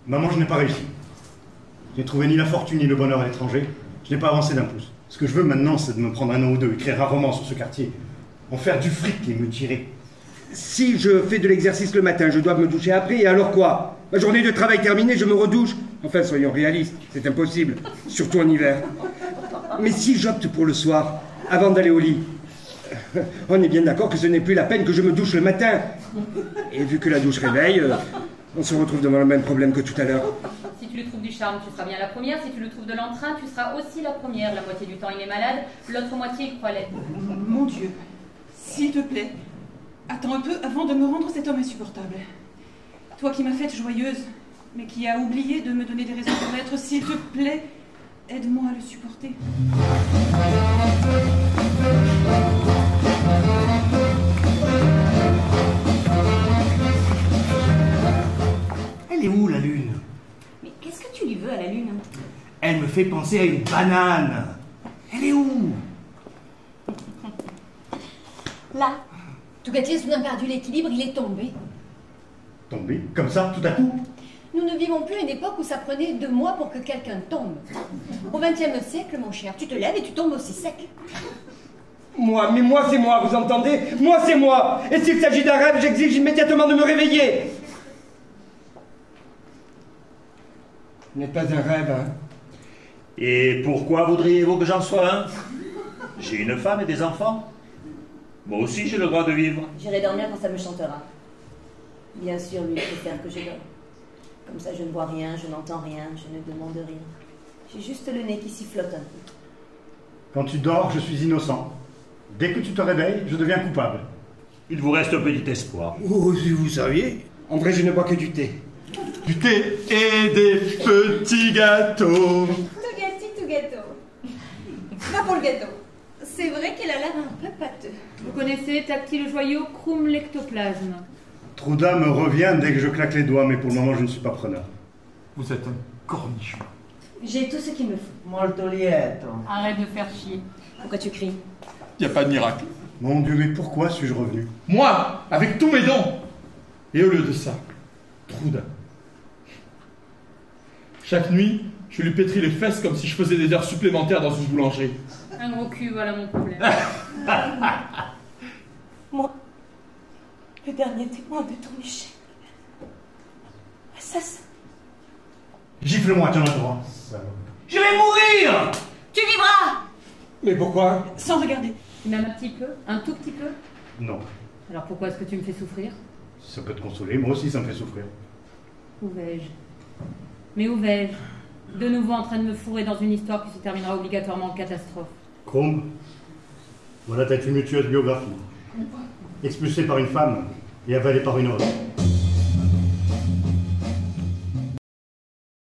Maman, je n'ai pas réussi. Je n'ai trouvé ni la fortune ni le bonheur à l'étranger. Je n'ai pas avancé d'un pouce. Ce que je veux maintenant, c'est de me prendre un an ou deux, écrire un roman sur ce quartier, en faire du fric et me tirer. Si je fais de l'exercice le matin, je dois me doucher après, et alors quoi? Ma journée de travail terminée, je me redouche. Enfin, soyons réalistes, c'est impossible, surtout en hiver. Mais si j'opte pour le soir, avant d'aller au lit, on est bien d'accord que ce n'est plus la peine que je me douche le matin. Et vu que la douche réveille, on se retrouve devant le même problème que tout à l'heure. Si tu lui trouves du charme, tu seras bien la première. Si tu lui trouves de l'entrain, tu seras aussi la première. La moitié du temps, il est malade. L'autre moitié, il croit l'être. Mon Dieu, s'il te plaît, attends un peu avant de me rendre cet homme insupportable. Toi qui m'as faite joyeuse, mais qui as oublié de me donner des raisons pour être, s'il te plaît, aide-moi à le supporter. Elle est où, la lune? Mais qu'est-ce que tu lui veux à la lune? Elle me fait penser à une banane. Elle est où? Là. Tougatier a soudain perdu l'équilibre, il est tombé. Tombé, comme ça, tout à coup? Nous ne vivons plus à une époque où ça prenait 2 mois pour que quelqu'un tombe. Au XXe siècle, mon cher, tu te lèves et tu tombes aussi sec. Moi, mais moi c'est moi, vous entendez? Moi c'est moi. Et s'il s'agit d'un rêve, j'exige immédiatement de me réveiller. Ce n'est pas un rêve, hein. Et pourquoi voudriez-vous que j'en sois un? J'ai une femme et des enfants. Moi aussi, j'ai le droit de vivre. J'irai dormir quand ça me chantera. Bien sûr, lui, il préfère que je dorme. Comme ça, je ne vois rien, je n'entends rien, je ne demande rien. J'ai juste le nez qui sifflote un peu. Quand tu dors, je suis innocent. Dès que tu te réveilles, je deviens coupable. Il vous reste un petit espoir. Oh, si vous saviez. En vrai, je ne bois que du thé. Du thé et des petits gâteaux. Tout gâteau. Va pour le gâteau. C'est vrai qu'elle a l'air un peu pâteux. Vous connaissez Tactile Joyau, Crum Lectoplasme. Trouda me revient dès que je claque les doigts, mais pour le moment, je ne suis pas preneur. Vous êtes un cornichon. J'ai tout ce qu'il me faut. Molto lieto. Arrête de faire chier. Pourquoi tu cries? Y a pas de miracle. Mon Dieu, mais pourquoi suis-je revenu? Moi, avec tous mes dons. Et au lieu de ça, Trouda. Chaque nuit, je lui pétris les fesses comme si je faisais des heures supplémentaires dans une boulangerie. Un gros cul, voilà mon problème. Moi, le dernier témoin de ton échec. Assassin. Gifle-moi, tu en as droit. Je vais mourir! Tu vivras! Mais pourquoi? Sans regarder. Même un petit peu? Un tout petit peu? Non. Alors pourquoi est-ce que tu me fais souffrir? Ça peut te consoler, moi aussi ça me fait souffrir. Où vais-je? Mais où vais-je? De nouveau en train de me fourrer dans une histoire qui se terminera obligatoirement en catastrophe. Chrome, voilà ta tumultueuse biographie. Expulsée par une femme et avalée par une autre.